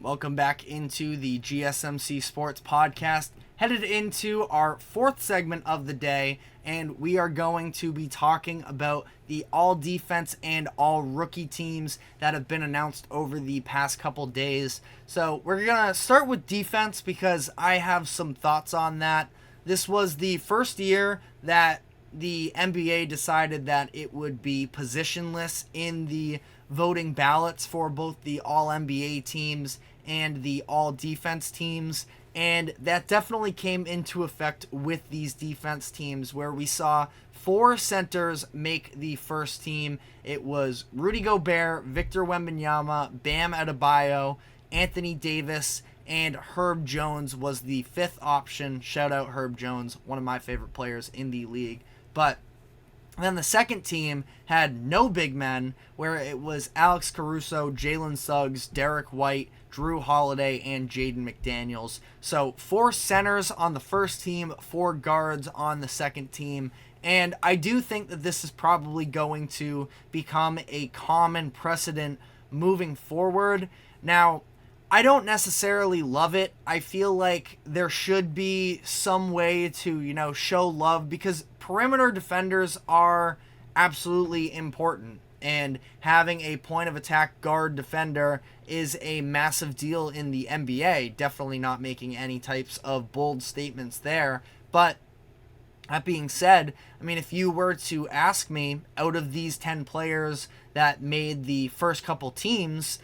Welcome back into the GSMC Sports Podcast. Headed into our fourth segment of the day, and we are going to be talking about the all-defense and all-rookie teams that have been announced over the past couple days. So we're going to start with defense because I have some thoughts on that. This was the first year that the NBA decided that it would be positionless in the voting ballots for both the all-NBA teams and the all-defense teams. And that definitely came into effect with these defense teams where we saw 4 centers make the first team. It was Rudy Gobert, Victor Wembanyama, Bam Adebayo, Anthony Davis, and Herb Jones was the 5th option. Shout out Herb Jones, one of my favorite players in the league. But then the second team had no big men, where it was Alex Caruso, Jalen Suggs, Derek White, Drew Holiday, and Jaden McDaniels. So 4 centers on the first team, 4 guards on the second team. And I do think that this is probably going to become a common precedent moving forward. Now, I don't necessarily love it. I feel like there should be some way to, show love because perimeter defenders are absolutely important. And having a point of attack guard defender is a massive deal in the NBA. Definitely not making any types of bold statements there. But that being said, if you were to ask me, out of these 10 players that made the first couple teams,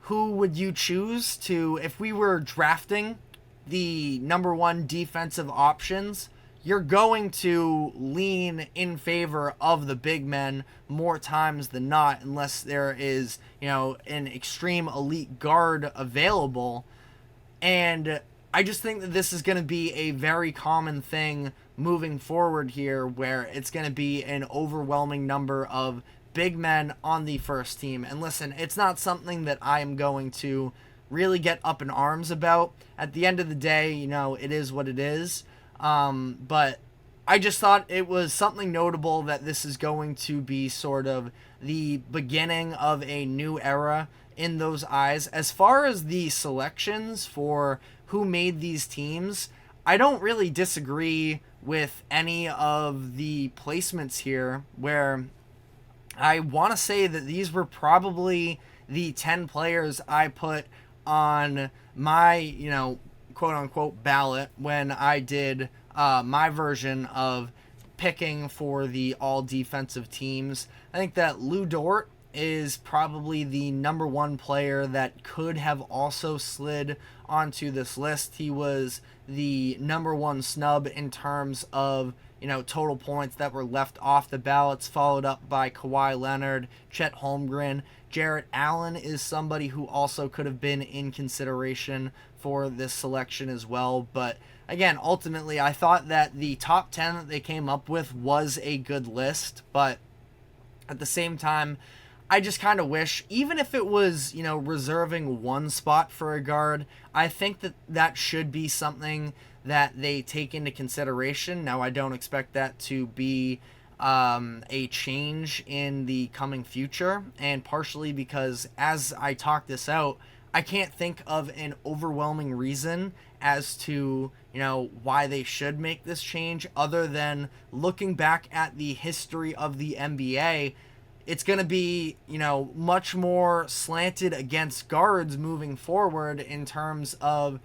who would you choose to, if we were drafting the number 1 defensive options, you're going to lean in favor of the big men more times than not, unless there is, an extreme elite guard available. And I just think that this is going to be a very common thing moving forward here, where it's going to be an overwhelming number of big men on the first team. And listen, it's not something that I am going to really get up in arms about. At the end of the day, it is what it is. But I just thought it was something notable that this is going to be sort of the beginning of a new era in those eyes. As far as the selections for who made these teams, I don't really disagree with any of the placements here, where I want to say that these were probably the 10 players I put on my, quote-unquote ballot when I did my version of picking for the all-defensive teams. I think that Lou Dort is probably the number 1 player that could have also slid onto this list. He was the number 1 snub in terms of total points that were left off the ballots, followed up by Kawhi Leonard, Chet Holmgren. Jarrett Allen is somebody who also could have been in consideration for this selection as well. But again, ultimately, I thought that the top 10 that they came up with was a good list. But at the same time, I just kind of wish, even if it was, reserving 1 spot for a guard, I think that that should be something that they take into consideration. Now, I don't expect that to be a change in the coming future, and partially because as I talk this out, I can't think of an overwhelming reason as to, why they should make this change, other than looking back at the history of the NBA. It's going to be, much more slanted against guards moving forward in terms of,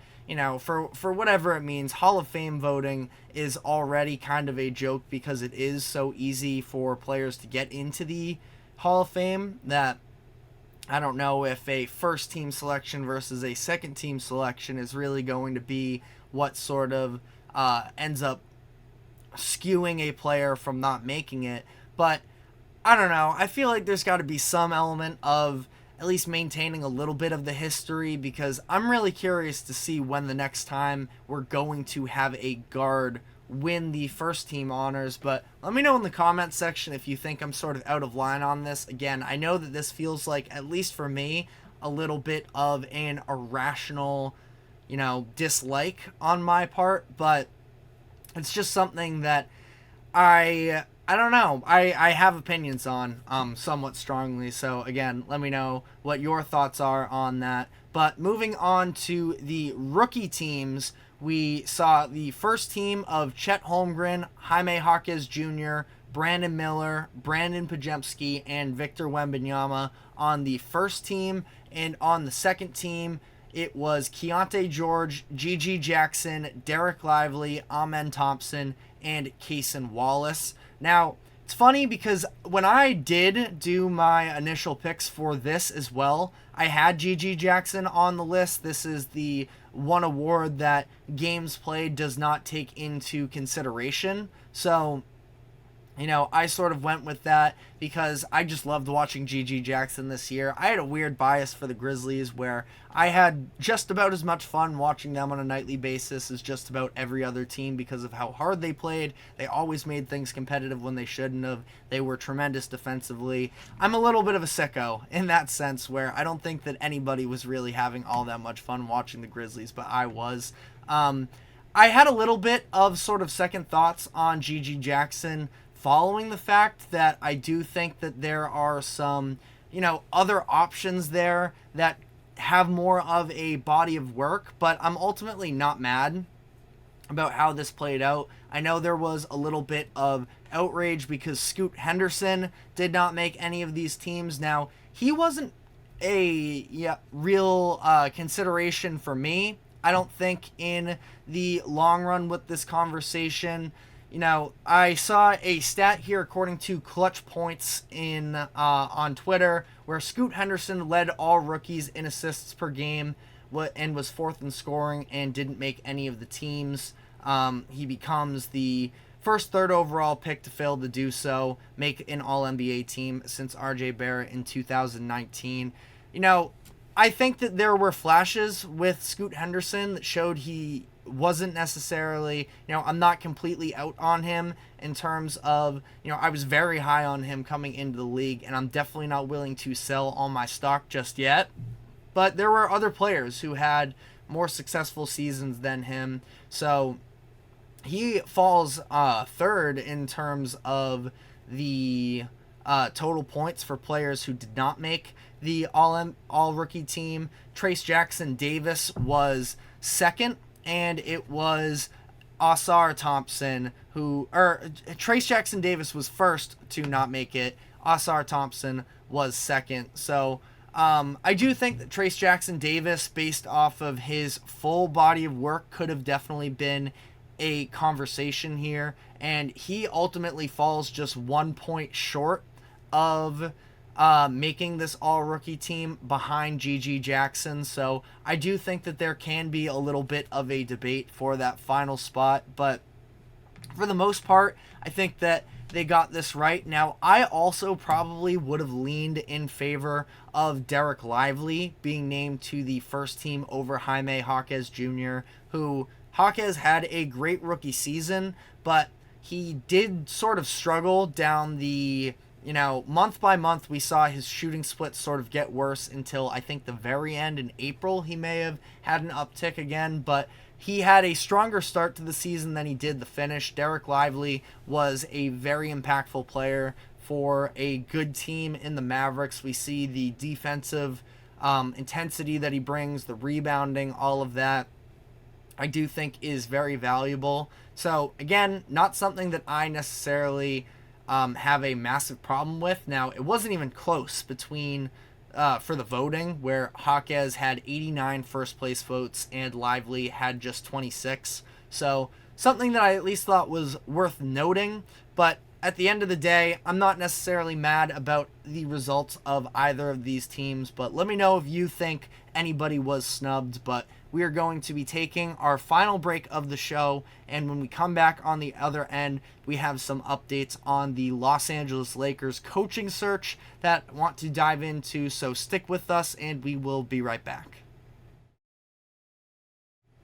for whatever it means. Hall of Fame voting is already kind of a joke because it is so easy for players to get into the Hall of Fame that I don't know if a first team selection versus a second team selection is really going to be what sort of ends up skewing a player from not making it. But I don't know. I feel like there's got to be some element of at least maintaining a little bit of the history, because I'm really curious to see when the next time we're going to have a guard win the first team honors. But let me know in the comments section if you think I'm sort of out of line on this. Again, I know that this feels like, at least for me, a little bit of an irrational, dislike on my part, but it's just something that I don't know. I have opinions on somewhat strongly. So again, let me know what your thoughts are on that. But moving on to the rookie teams, we saw the first team of Chet Holmgren, Jaime Jaquez Jr., Brandon Miller, Brandon Pajemski, and Victor Wembanyama on the first team. And on the second team, it was Keontae George, G.G. Jackson, Derek Lively, Amen Thompson, and Cason Wallace. Now, it's funny because when I did do my initial picks for this as well, I had G.G. Jackson on the list. This is the one award that games played does not take into consideration. So, I sort of went with that because I just loved watching G.G. Jackson this year. I had a weird bias for the Grizzlies where I had just about as much fun watching them on a nightly basis as just about every other team because of how hard they played. They always made things competitive when they shouldn't have. They were tremendous defensively. I'm a little bit of a sicko in that sense where I don't think that anybody was really having all that much fun watching the Grizzlies, but I was. I had a little bit of sort of second thoughts on G.G. Jackson following the fact that I do think that there are some, other options there that have more of a body of work, but I'm ultimately not mad about how this played out. I know there was a little bit of outrage because Scoot Henderson did not make any of these teams. Now, he wasn't a real consideration for me. I don't think in the long run with this conversation. I saw a stat here according to Clutch Points on Twitter where Scoot Henderson led all rookies in assists per game and was fourth in scoring and didn't make any of the teams. He becomes the first third overall pick to fail to do so, make an All-NBA team since R.J. Barrett in 2019. I think that there were flashes with Scoot Henderson that showed he wasn't necessarily, I'm not completely out on him in terms of, I was very high on him coming into the league, and I'm definitely not willing to sell all my stock just yet. But there were other players who had more successful seasons than him, so he falls third in terms of the total points for players who did not make the all-rookie team. Trace Jackson Davis was second, and it was Ausar Thompson Trace Jackson Davis was first to not make it. Ausar Thompson was second. So I do think that Trace Jackson Davis, based off of his full body of work, could have definitely been a conversation here, and he ultimately falls just 1 point short of making this all-rookie team behind G.G. Jackson. So I do think that there can be a little bit of a debate for that final spot, but for the most part, I think that they got this right. Now, I also probably would have leaned in favor of Derek Lively being named to the first team over Jaime Jaquez Jr., who Jaquez had a great rookie season, but he did sort of struggle down the month by month. We saw his shooting split sort of get worse until I think the very end in April. He may have had an uptick again, but he had a stronger start to the season than he did the finish. Derek Lively was a very impactful player for a good team in the Mavericks. We see the defensive intensity that he brings, the rebounding, all of that, I do think is very valuable. So again, not something that I necessarily have a massive problem with. Now, it wasn't even close between for the voting, where Jaquez had 89 first place votes and Lively had just 26. So something that I at least thought was worth noting. But at the end of the day, I'm not necessarily mad about the results of either of these teams, but let me know if you think anybody was snubbed. But we are going to be taking our final break of the show, and when we come back on the other end, we have some updates on the Los Angeles Lakers coaching search that I want to dive into, so stick with us and we will be right back.